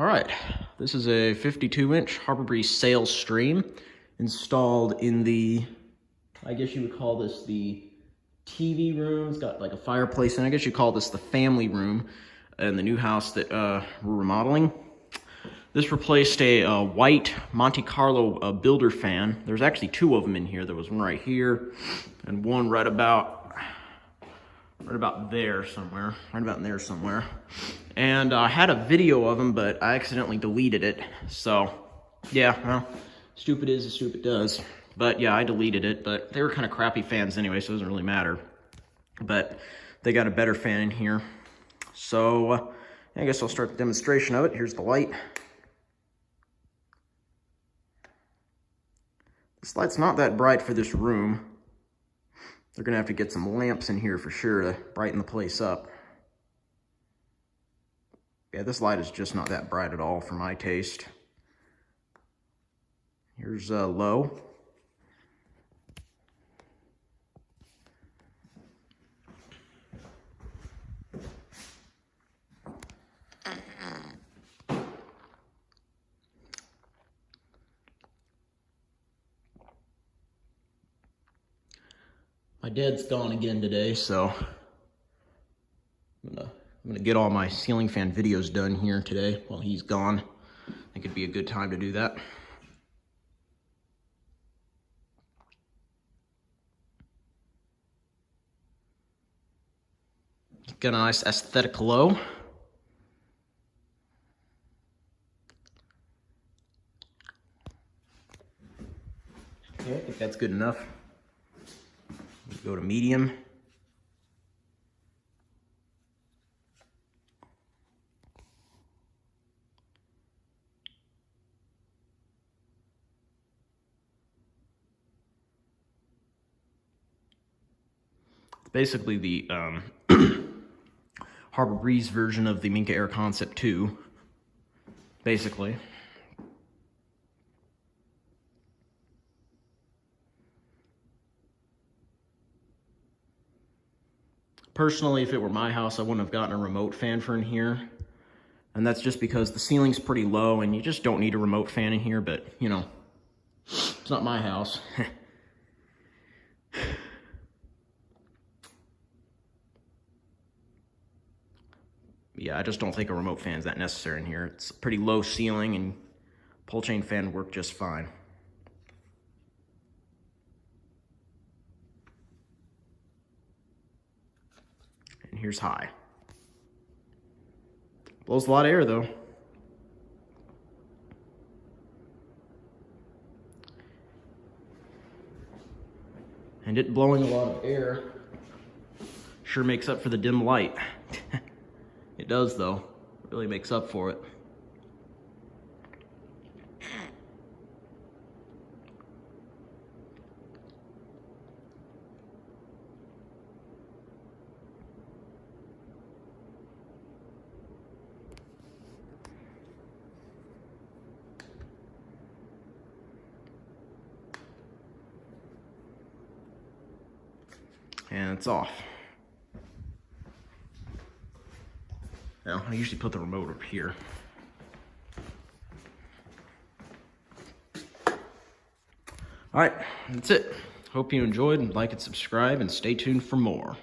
All right, this is a 52-inch Harbor Breeze sail stream installed in the, I guess you would call this the TV room. It's got like a fireplace, and I guess you call this the family room in the new house that we're remodeling. This replaced a white Monte Carlo builder fan. There's actually two of them in here. There was one right here and one right about there somewhere, right about in there somewhere. And I had a video of them, but I accidentally deleted it. So yeah, well, stupid is as stupid does. But yeah, I deleted it, but they were kind of crappy fans anyway, so it doesn't really matter. But they got a better fan in here. So I guess I'll start the demonstration of it. Here's the light. This light's not that bright for this room. They're gonna have to get some lamps in here for sure to brighten the place up. Yeah, this light is just not that bright at all for my taste. Here's low. My dad's gone again today, so I'm gonna get all my ceiling fan videos done here today while he's gone. I think it'd be a good time to do that. Got a nice aesthetic low. Okay, I think that's good enough. Go to medium. It's basically the Harbor Breeze version of the Minka Air Concept 2, basically. Personally, if it were my house, I wouldn't have gotten a remote fan for in here. And that's just because the ceiling's pretty low and you just don't need a remote fan in here, but you know, it's not my house. Yeah, I just don't think a remote fan is that necessary in here. It's a pretty low ceiling and pole chain fan work just fine. And here's high. Blows a lot of air though. And it blowing a lot of air sure makes up for the dim light. It does though, it really makes up for it. And it's off. Now, I usually put the remote up here. All right, that's it. Hope you enjoyed, like and subscribe, and stay tuned for more.